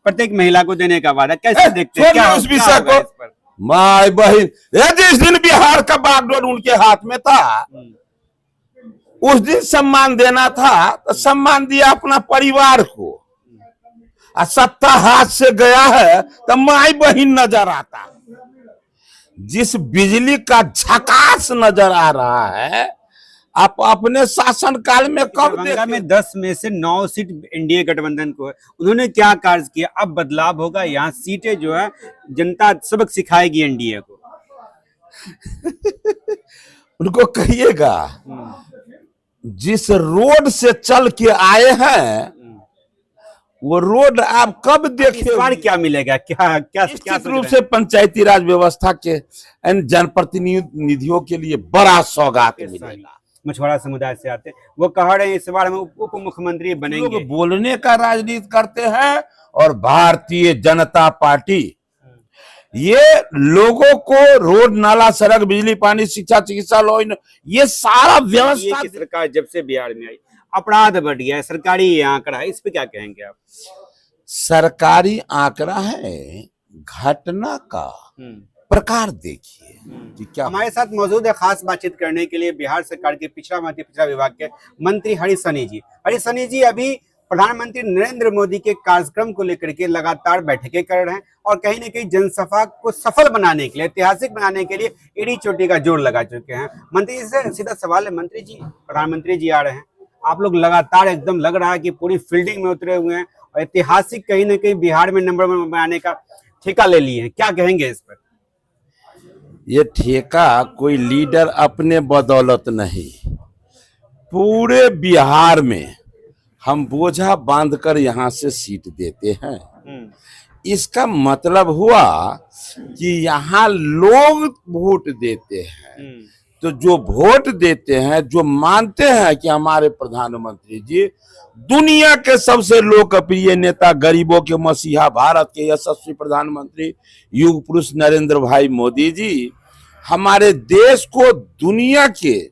प्रत्येक महिला को देने का वादा, कैसे देखते हैं? छोड़िए क्या उस क्या विषय होगा को। इस पर? माय बहन, जिस दिन बिहार का बागडोर उनके हाथ में था, उस दिन सम्मान देना था तो सम्मान दिया अपना परिवार को, और सत्ता हाथ से गया है तो माई बहन नजर आता। जिस बिजली का झकास नजर आ रहा है, आप अपने शासन काल में कब दरभंगा देखे? में 10 में से 9 सीट एनडीए गठबंधन को है। उन्होंने क्या कार्य किया? अब बदलाव होगा, यहाँ सीटें जो है जनता सबक सिखाएगी एनडीए को। उनको कहिएगा, जिस रोड से चल के आए हैं वो रोड आप कब इस बार देखे? क्या मिलेगा? क्या क्या निश्चित रूप से पंचायती राज व्यवस्था के जनप्रतिनिधियों के लिए बड़ा सौगात मिलेगा। मछुआरा समुदाय से आते हैं, वो कह रहे हैं इस बार हम उप मुख्यमंत्री बनेंगे। लोग बोलने का राजनीति करते हैं, और भारतीय जनता पार्टी ये लोगों को रोड, नाला, सड़क, बिजली, पानी, शिक्षा, चिकित्सा, लॉ, ये सारा व्यवस्था। सरकार जब से बिहार में आई अपराध बढ़ गया है, सरकारी आंकड़ा है, इस पे क्या कहेंगे आप? सरकारी आंकड़ा है, घटना का प्रकार देखिए कि क्या। हमारे साथ मौजूद है खास बातचीत करने के लिए बिहार सरकार के पिछड़ा विभाग के मंत्री हरीश सनी जी। हरीश सनी जी अभी प्रधानमंत्री नरेंद्र मोदी के कार्यक्रम को लेकर के लगातार बैठकें कर रहे हैं और कहीं न कहीं जनसभा को सफल बनाने के लिए, ऐतिहासिक बनाने के लिए एड़ी चोटी का जोर लगा चुके हैं। मंत्री जी से सीधा सवाल है, मंत्री जी प्रधानमंत्री जी आ रहे हैं, आप लोग लगातार एकदम लग रहा है कि पूरी फील्डिंग में उतरे हुए हैं और ऐतिहासिक कहीं न कहीं बिहार में नंबर 1 बनाने का ठेका ले लिए हैं, क्या कहेंगे इस पर? ये ठेका कोई लीडर अपने बदौलत नहीं, पूरे बिहार में हम बोझा बांधकर यहाँ से सीट देते हैं। इसका मतलब हुआ कि यहाँ लोग वोट देते हैं, तो जो वोट देते हैं, जो मानते हैं कि हमारे प्रधानमंत्री जी दुनिया के सबसे लोकप्रिय नेता, गरीबों के मसीहा, भारत के यशस्वी प्रधानमंत्री, युग पुरुष नरेंद्र भाई मोदी जी हमारे देश को दुनिया के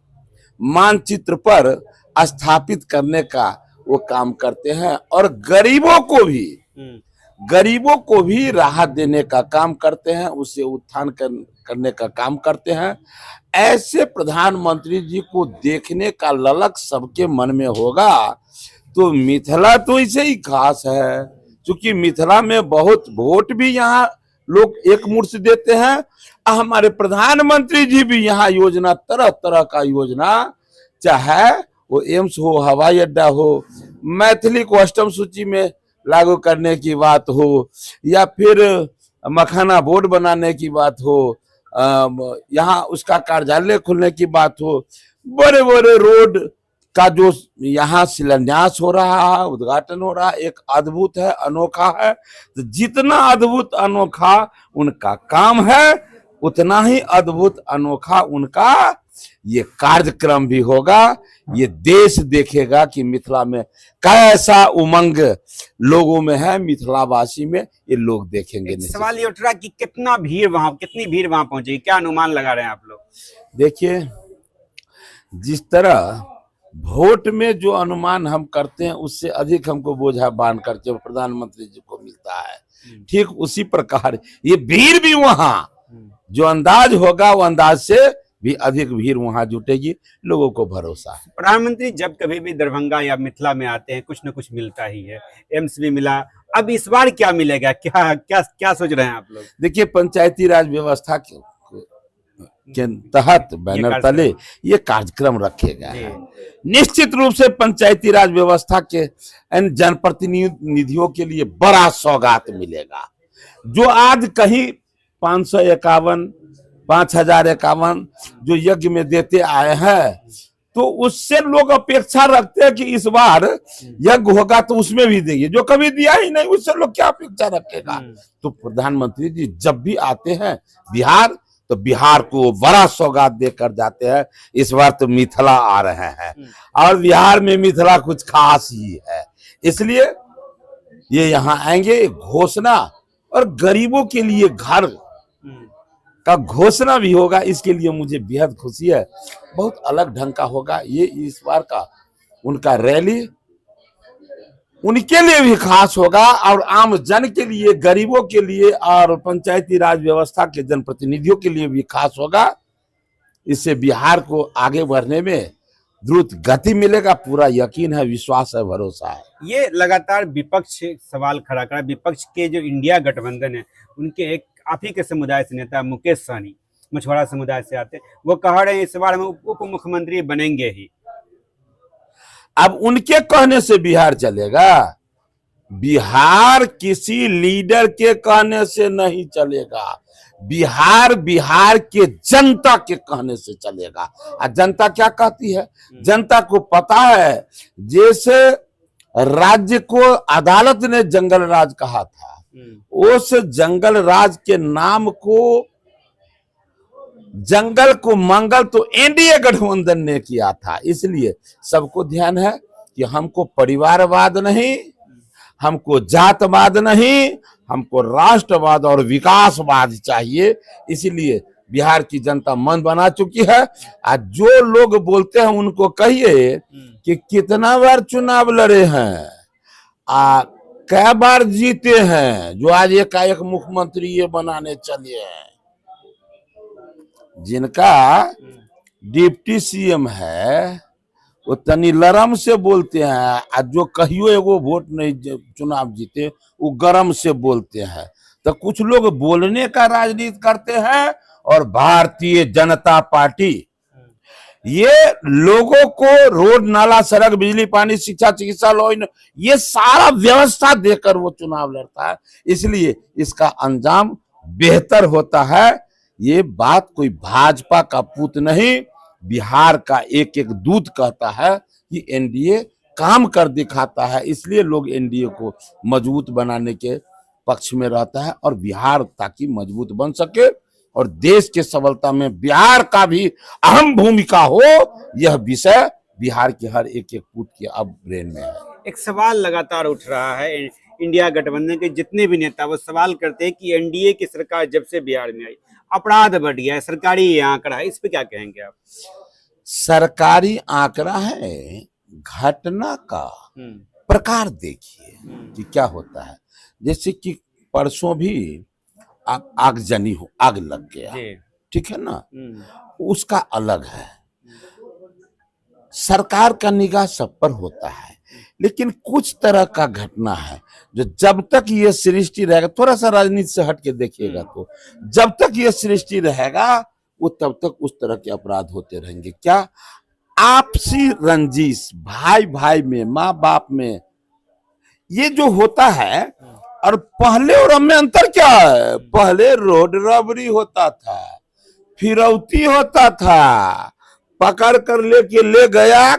मानचित्र पर स्थापित करने का वो काम करते हैं, और गरीबों को भी राहत देने का काम करते हैं, उसे उत्थान करने का काम करते हैं। ऐसे प्रधानमंत्री जी को देखने का ललक सबके मन में होगा। तो मिथिला तो इसे ही खास है, क्योंकि मिथिला में बहुत वोट भी यहाँ लोग एक मुश्त देते हैं। हमारे प्रधानमंत्री जी भी यहाँ योजना, तरह तरह का योजना, चाहे वो एम्स हो, हवाई अड्डा हो, मैथिली को अष्टम सूची में लागू करने की बात हो, या फिर मखाना बोर्ड बनाने की बात हो, यहाँ उसका कार्यालय खुलने की बात हो, बड़े बड़े रोड का जो यहाँ शिलान्यास हो रहा है, उद्घाटन हो रहा है, एक अद्भुत है, अनोखा है। तो जितना अद्भुत अनोखा उनका काम है, उतना ही अद्भुत अनोखा उनका ये कार्यक्रम भी होगा। ये देश देखेगा कि मिथिला में कैसा उमंग लोगों में है, मिथिलावासी में, ये लोग देखेंगे। सवाल ये उठ रहा कि कितनी भीड़ वहां पहुंचेगी, क्या अनुमान लगा रहे हैं आप लोग? देखिए, जिस तरह वोट में जो अनुमान हम करते हैं उससे अधिक हमको बोझा बांध करके प्रधानमंत्री जी को मिलता है, ठीक उसी प्रकार ये भीड़ भी वहां जो अंदाज होगा, वो अंदाज से भी अधिक भीड़ वहां जुटेगी, लोगों को भरोसा है। प्रधानमंत्री जब कभी भी दरभंगा या मिथिला में आते हैं कुछ न कुछ मिलता ही है, एम्स भी मिला, अब इस बार क्या मिलेगा? क्या क्या क्या सोच रहे हैं आप लोग? देखिए, पंचायती राज व्यवस्था के तहत बैनर तले ये कार्यक्रम रखे गए हैं। निश्चित रूप से पंचायती राज व्यवस्था के जनप्रतिनिधियों के लिए बड़ा सौगात मिलेगा। जो आज कहीं 551, 5051 जो यज्ञ में देते आए हैं, तो उससे लोग अपेक्षा रखते हैं कि इस बार यज्ञ होगा तो उसमें भी देंगे। जो कभी दिया ही नहीं, उससे लोग क्या अपेक्षा रखेगा? तो प्रधानमंत्री जी जब भी आते हैं बिहार, तो बिहार को बड़ा सौगात देकर जाते हैं। इस बार तो मिथिला आ रहे हैं, और बिहार में मिथिला कुछ खास ही है, इसलिए ये यहाँ आएंगे। घोषणा और गरीबों के लिए घर का घोषणा भी होगा, इसके लिए मुझे बेहद खुशी है। बहुत अलग ढंग का होगा ये इस बार का उनका रैली, उनके लिए भी खास होगा और आम जन के लिए, गरीबों के लिए और पंचायती राज व्यवस्था के जनप्रतिनिधियों के लिए भी खास होगा। इससे बिहार को आगे बढ़ने में द्रुत गति मिलेगा, पूरा यकीन है, विश्वास है, भरोसा है। ये लगातार विपक्ष सवाल खड़ा कर, विपक्ष के जो इंडिया गठबंधन है उनके एक आप ही के समुदाय से नेता मुकेश सहनी मछुआरा समुदाय से आते, वो कह रहे हैं इस बार हम उप मुख्यमंत्री बनेंगे ही। अब उनके कहने से बिहार चलेगा? बिहार किसी लीडर के कहने से नहीं चलेगा, बिहार बिहार के जनता के कहने से चलेगा। और जनता क्या कहती है? जनता को पता है, जैसे राज्य को अदालत ने जंगल राज कहा था, उस जंगल राज के नाम को, जंगल को मंगल तो एनडीए गठबंधन ने किया था। इसलिए सबको ध्यान है कि हमको परिवारवाद नहीं, हमको जातवाद नहीं, हमको राष्ट्रवाद और विकासवाद चाहिए। इसलिए बिहार की जनता मन बना चुकी है। आज जो लोग बोलते हैं उनको कहिए कि कितना बार चुनाव लड़े हैं, कै बार जीते हैं, जो आज एकाएक मुख्यमंत्री ये बनाने चले हैं। जिनका डिप्टी सीएम है वो तनी लरम से बोलते हैं, और जो कहियो एगो वोट नहीं चुनाव जीते वो गरम से बोलते हैं। तो कुछ लोग बोलने का राजनीति करते हैं और भारतीय जनता पार्टी ये लोगों को रोड, नाला, सड़क, बिजली, पानी, शिक्षा, चिकित्सा, लॉ, ये सारा व्यवस्था देकर वो चुनाव लड़ता है। इसलिए इसका अंजाम बेहतर होता है। ये बात कोई भाजपा का पूत नहीं, बिहार का एक एक दूत कहता है कि एनडीए काम कर दिखाता है। इसलिए लोग एनडीए को मजबूत बनाने के पक्ष में रहता है और बिहार ताकि मजबूत बन सके और देश के सबलता में बिहार का भी अहम भूमिका हो, यह विषय बिहार के हर एक एक पूत के अब ब्रेन में है। एक सवाल लगातार उठ रहा है, इंडिया गठबंधन के जितने भी नेता वो सवाल करते हैं कि एनडीए की सरकार जब से बिहार में आई अपराध बढ़ गया है, सरकारी ये आंकड़ा है, इस पे क्या कहेंगे आप? सरकारी आंकड़ा है, घटना का प्रकार देखिए कि क्या होता है। जैसे कि परसों भी आगजनी हो, आग लग गया, ठीक है ना, उसका अलग है। सरकार का निगाह सब पर होता है, लेकिन कुछ तरह का घटना है जो जब तक ये सृष्टि रहेगा, थोड़ा सा राजनीति से हट के देखिएगा, तो जब तक ये सृष्टि रहेगा वो तब तक उस तरह के अपराध होते रहेंगे। क्या? आपसी रंजिश, भाई भाई में, माँ बाप में, ये जो होता है। और पहले और अब में अंतर क्या है? पहले रोड रॉबरी होता था, फिरौती होता था, पकड़ कर लेके ले गया,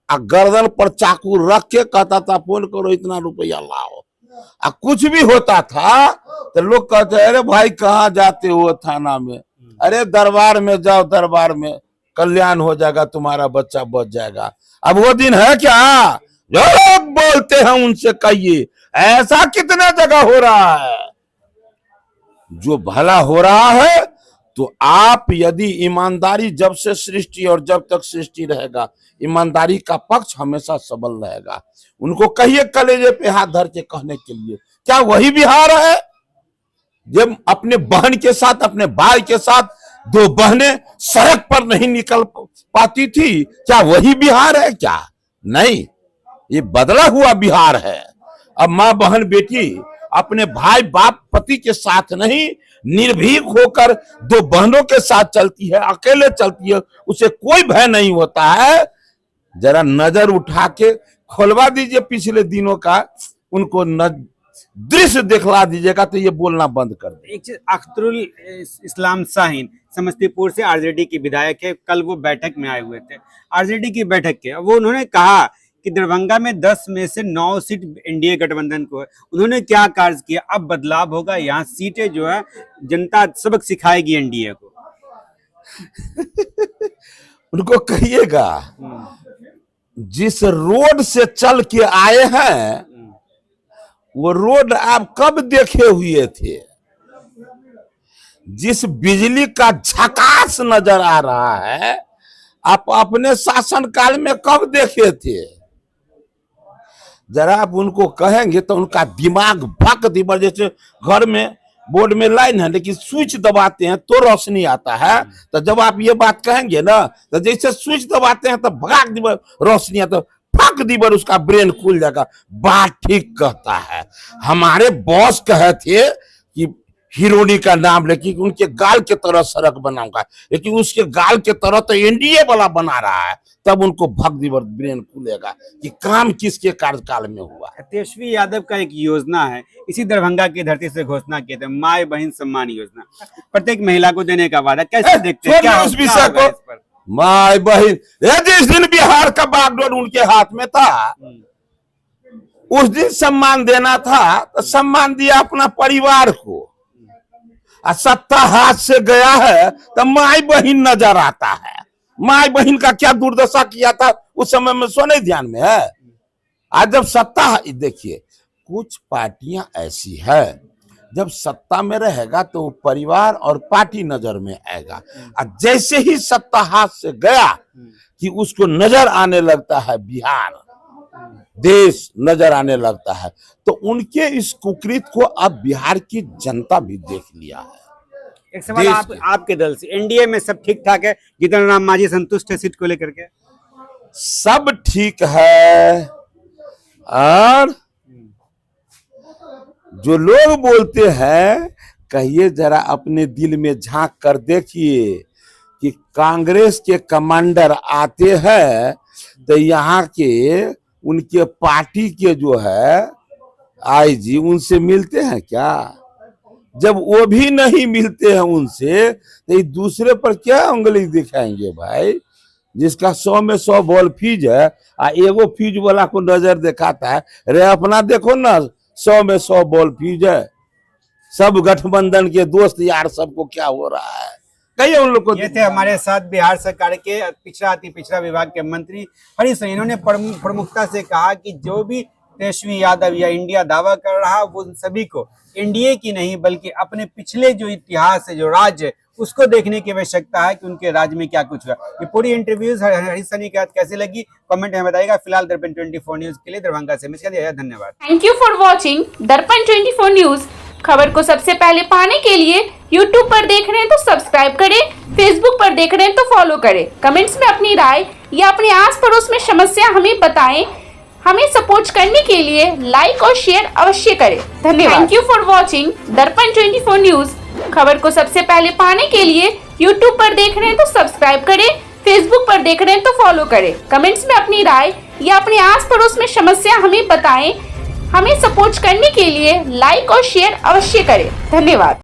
गर्दन पर चाकू रख के कहता था फोन करो इतना रुपया लाओ। कुछ भी होता था तो लोग कहते अरे भाई कहाँ जाते हो थाना में, अरे दरबार में जाओ, दरबार में कल्याण हो जाएगा, तुम्हारा बच्चा बच जाएगा। अब वो दिन है क्या? जो लोग बोलते हैं उनसे कहिए ऐसा कितने जगह हो रहा है। जो भला हो रहा है तो आप यदि ईमानदारी, जब से सृष्टि और जब तक सृष्टि रहेगा ईमानदारी का पक्ष हमेशा सबल रहेगा। उनको कहिए कलेजे पे हाथ धर के कहने के लिए, क्या वही बिहार है जब अपने बहन के साथ, अपने भाई के साथ दो बहनें सड़क पर नहीं निकल पाती थी? क्या वही बिहार है? क्या नहीं, ये बदला हुआ बिहार है। अब माँ, बहन, बेटी अपने भाई, बाप, पति के साथ नहीं, निर्भीक होकर दो बहनों के साथ चलती है, अकेले चलती है, उसे कोई भय नहीं होता है। जरा नजर उठा के खोलवा दीजिए पिछले दिनों का, उनको दृश्य दिखला दीजिएगा तो ये बोलना बंद कर दे। एक चीज, अख्तरुल इस्लाम शाहीन समस्तीपुर से आरजेडी की विधायक है, कल वो बैठक में आए हुए थे, आरजेडी की बैठक के, वो उन्होंने कहा कि दरभंगा में 10 में से 9 सीट एनडीए गठबंधन को है। उन्होंने क्या कार्य किया? अब बदलाव होगा, यहाँ सीटें जो है जनता सबक सिखाएगी एनडीए को। उनको कहिएगा जिस रोड से चल के आए हैं वो रोड आप कब देखे हुए थे? जिस बिजली का झकास नजर आ रहा है आप अपने शासन काल में कब देखे थे? जरा आप उनको कहेंगे तो उनका दिमाग भक दिबर, जैसे घर में बोर्ड में लाइन है लेकिन स्विच दबाते हैं तो रोशनी आता है, तो जब आप ये बात कहेंगे ना तो जैसे स्विच दबाते हैं तो भाग दिबर रोशनी आता, फक दिबर उसका ब्रेन खुल जाएगा। बात ठीक कहता है। हमारे बॉस कहे थे कि हिरोनी का नाम लेके उनके गाल के तरह सड़क बनाऊंगा, लेकिन उसके गाल के तरह तो एनडीए वाला बना रहा है, तब उनको भग दिवर ब्रेन खुलेगा कि काम किसके कार्यकाल में हुआ। तेजस्वी यादव का एक योजना है, इसी दरभंगा की धरती से घोषणा किए थे, माय बहन सम्मान योजना, प्रत्येक महिला को देने का वादा, कैसे देखते हैं? क्या उस विषय को माय बहन, जिस दिन बिहार का बागडोर उनके हाथ में था उस दिन सम्मान देना था तो सम्मान दिया अपना परिवार को, और सत्ता हाथ से गया है तो माई बहन नजर आता है। माई बहन का क्या दुर्दशा किया था उस समय में, सो नहीं ध्यान में है। आज जब सत्ता, देखिए कुछ पार्टियां ऐसी है जब सत्ता में रहेगा तो परिवार और पार्टी नजर में आएगा, और जैसे ही सत्ता हाथ से गया कि उसको नजर आने लगता है बिहार, देश नजर आने लगता है, तो उनके इस कुकृत को अब बिहार की जनता भी देख लिया है। एक सवाल आपके दल से, एनडीए में सब ठीक ठाक है? जीतन राम मांझी संतुष्ट है सीट को लेकर के? सब ठीक है, और जो लोग बोलते हैं, कहिए जरा अपने दिल में झांक कर देखिए कि कांग्रेस के कमांडर आते हैं तो यहाँ के उनके पार्टी के जो है आईजी उनसे मिलते हैं क्या? जब वो भी नहीं मिलते हैं उनसे तो ये दूसरे पर क्या उंगली दिखाएंगे भाई? जिसका 100 में 100 बॉल फीज है, एगो फीज वाला को नजर दिखाता है, रे अपना देखो ना 100 में 100 बॉल फीज है। सब गठबंधन के दोस्त यार सबको क्या हो रहा है, कहिए उन लोग को। ये थे हमारे साथ बिहार सरकार के पिछड़ा अति पिछड़ा विभाग के मंत्री हरीश सनी। इन्होंने प्रमुखता से कहा कि जो भी तेजस्वी यादव या इंडिया दावा कर रहा है वो उन सभी को एनडीए की नहीं बल्कि अपने पिछले जो इतिहास है, जो राज्य है, उसको देखने की आवश्यकता है कि उनके राज्य में क्या कुछ हुआ। ये पूरी इंटरव्यूज हरीश सनी के साथ कैसी लगी कमेंट में बताइएगा। फिलहाल दर्पण 24 न्यूज के लिए दरभंगा से धन्यवाद। थैंक यू फॉर वॉचिंग दर्पण 24 न्यूज। खबर को सबसे पहले पाने के लिए यूट्यूब पर देख रहे हैं तो सब्सक्राइब करें, फेसबुक पर देख रहे हैं तो फॉलो करें। कमेंट्स में अपनी राय या अपने आस पड़ोस में समस्या हमें बताएं। हमें सपोर्ट करने के लिए लाइक और शेयर अवश्य करें। धन्यवाद। थैंक यू फॉर वॉचिंग दर्पण 24 न्यूज। खबर को सबसे पहले पाने के लिए यूट्यूब पर देख रहे हैं तो सब्सक्राइब करें, फेसबुक पर देख रहे हैं तो फॉलो करें। कमेंट्स में अपनी राय या अपने आस पड़ोस में समस्या हमें बताएं। हमें सपोर्ट करने के लिए लाइक और शेयर अवश्य करें। धन्यवाद।